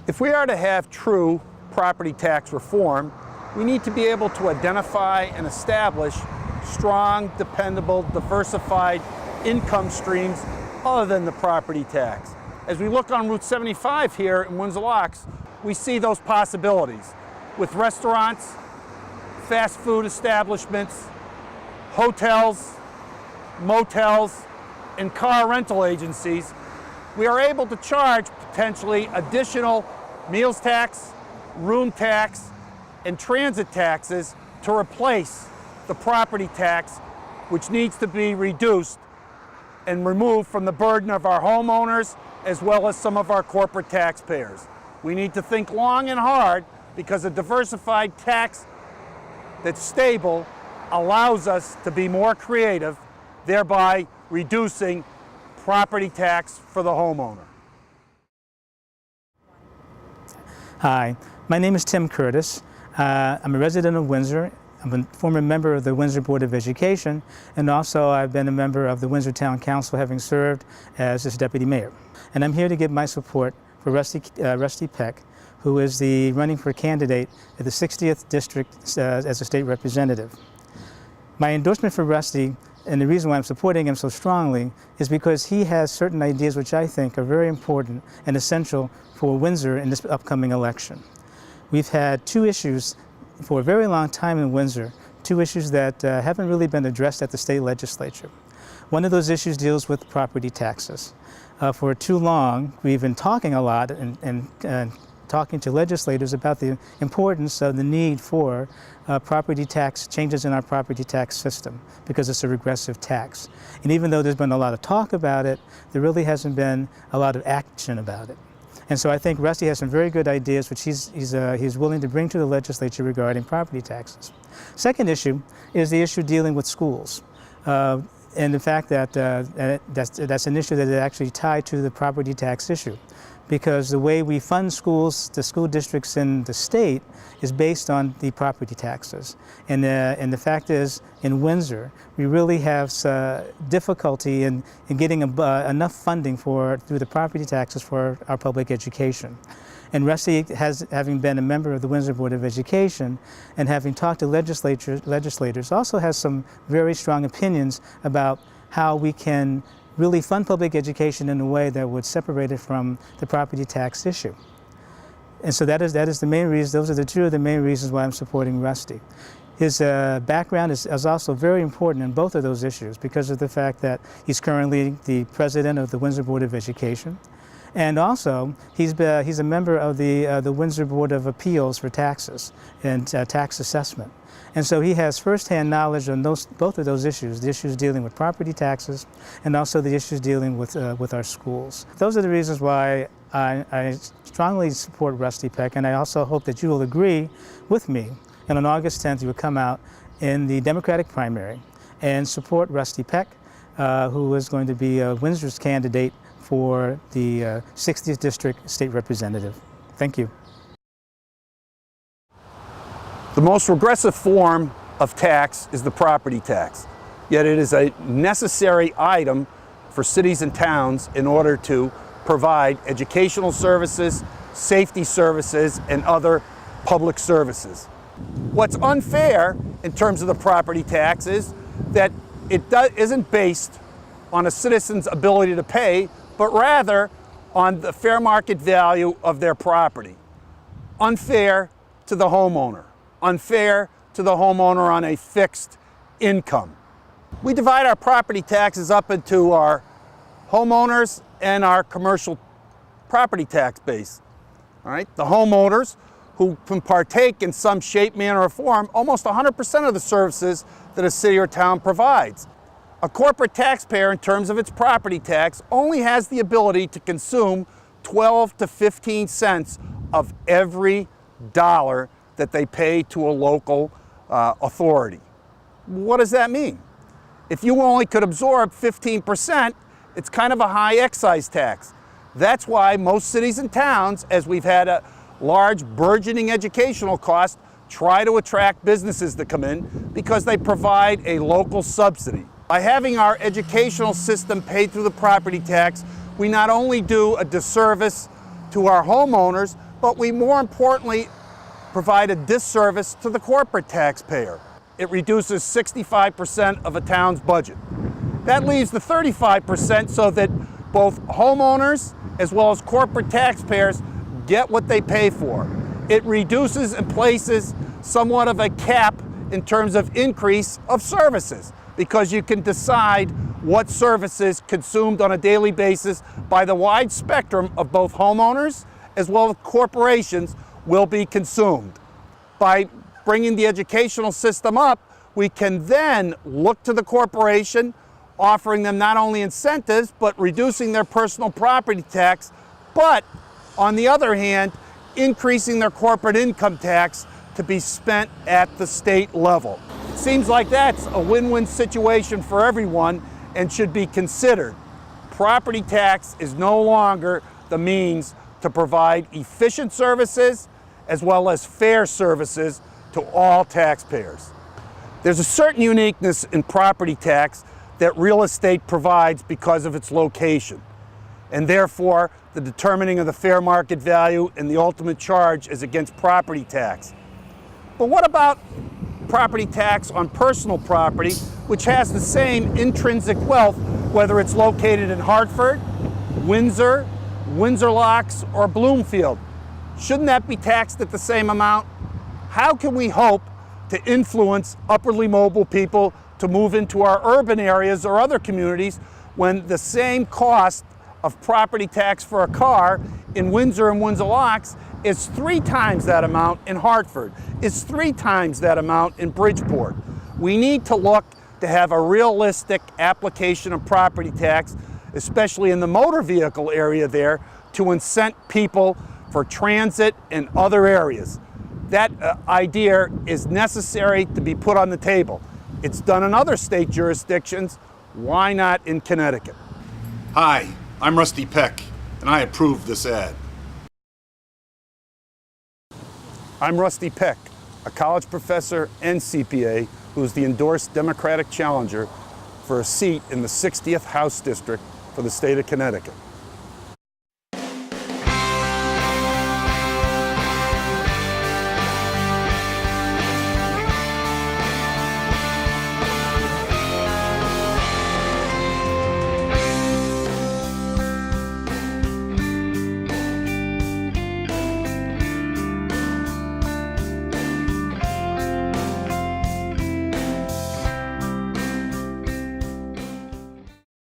If we are to have true property tax reform, we need to be able to identify and establish strong, dependable, diversified income streams other than the property tax. As we look on Route 75 here in Windsor Locks, we see those possibilities with restaurants, fast food establishments, hotels, motels, and car rental agencies. We are able to charge potentially additional meals tax, room tax, and transit taxes to replace the property tax, which needs to be reduced and removed from the burden of our homeowners as well as some of our corporate taxpayers. We need to think long and hard because a diversified tax that's stable allows us to be more creative, thereby reducing property tax for the homeowner. Hi, my name is Tim Curtis. I'm a resident of Windsor. I'm a former member of the Windsor Board of Education, and also I've been a member of the Windsor Town Council, having served as its deputy mayor. And I'm here to give my support for Rusty Peck, who is the running for candidate at the 60th District as a state representative. My endorsement for Rusty, and the reason why I'm supporting him so strongly, is because he has certain ideas which I think are very important and essential for Windsor in this upcoming election. We've had two issues for a very long time in Windsor, two issues that haven't really been addressed at the state legislature. One of those issues deals with property taxes. For too long, we've been talking a lot and talking to legislators about the importance of the need for property tax changes in our property tax system, because it's a regressive tax. And even though there's been a lot of talk about it, there really hasn't been a lot of action about it. And so I think Rusty has some very good ideas which he's willing to bring to the legislature regarding property taxes. Second issue is the issue dealing with schools. And the fact that that's an issue that is actually tied to the property tax issue, because the way we fund schools, the school districts in the state, is based on the property taxes. And the fact is, in Windsor, we really have difficulty in getting enough funding through the property taxes for our public education. And Rusty, having been a member of the Windsor Board of Education and having talked to legislators, also has some very strong opinions about how we can really fund public education in a way that would separate it from the property tax issue. And so that is the main reason. Those are the two of the main reasons why I'm supporting Rusty. His background is also very important in both of those issues because of the fact that he's currently the president of the Windsor Board of Education. And also, he's a member of the Windsor Board of Appeals for Taxes and Tax Assessment. And so he has firsthand knowledge on both of those issues, the issues dealing with property taxes and also the issues dealing with our schools. Those are the reasons why I strongly support Rusty Peck, and I also hope that you will agree with me, and on August 10th you will come out in the Democratic primary and support Rusty Peck, who is going to be Windsor's candidate for the 60th District State Representative. Thank you. The most regressive form of tax is the property tax, yet it is a necessary item for cities and towns in order to provide educational services, safety services, and other public services. What's unfair in terms of the property tax is that it isn't based on a citizen's ability to pay, but rather on the fair market value of their property. Unfair to the homeowner. Unfair to the homeowner on a fixed income. We divide our property taxes up into our homeowners and our commercial property tax base. All right? The homeowners who can partake in some shape, manner, or form almost 100% of the services that a city or town provides. A corporate taxpayer, in terms of its property tax, only has the ability to consume 12 to 15 cents of every dollar that they pay to a local authority. What does that mean? If you only could absorb 15%, it's kind of a high excise tax. That's why most cities and towns, as we've had a large burgeoning educational cost, try to attract businesses to come in because they provide a local subsidy. By having our educational system paid through the property tax, we not only do a disservice to our homeowners, but we more importantly provide a disservice to the corporate taxpayer. It reduces 65% of a town's budget. That leaves the 35% so that both homeowners as well as corporate taxpayers get what they pay for. It reduces and places somewhat of a cap in terms of increase of services, because you can decide what services consumed on a daily basis by the wide spectrum of both homeowners as well as corporations will be consumed. By bringing the educational system up, we can then look to the corporation, offering them not only incentives, but reducing their personal property tax, but on the other hand, increasing their corporate income tax to be spent at the state level. It seems like that's a win-win situation for everyone and should be considered. Property tax is no longer the means to provide efficient services as well as fair services to all taxpayers. There's a certain uniqueness in property tax that real estate provides because of its location, and therefore the determining of the fair market value and the ultimate charge is against property tax. But what about property tax on personal property, which has the same intrinsic wealth, whether it's located in Hartford, Windsor, Windsor Locks, or Bloomfield? Shouldn't that be taxed at the same amount? How can we hope to influence upwardly mobile people to move into our urban areas or other communities when the same cost of property tax for a car in Windsor and Windsor Locks is 3 times that amount in Hartford, is 3 times that amount in Bridgeport? We need to look to have a realistic application of property tax, especially in the motor vehicle area there, to incent people for transit and other areas. That idea is necessary to be put on the table. It's done in other state jurisdictions. Why not in Connecticut? Hi, I'm Rusty Peck, and I approve this ad. I'm Rusty Peck, a college professor and CPA who's the endorsed Democratic challenger for a seat in the 60th House District for the state of Connecticut.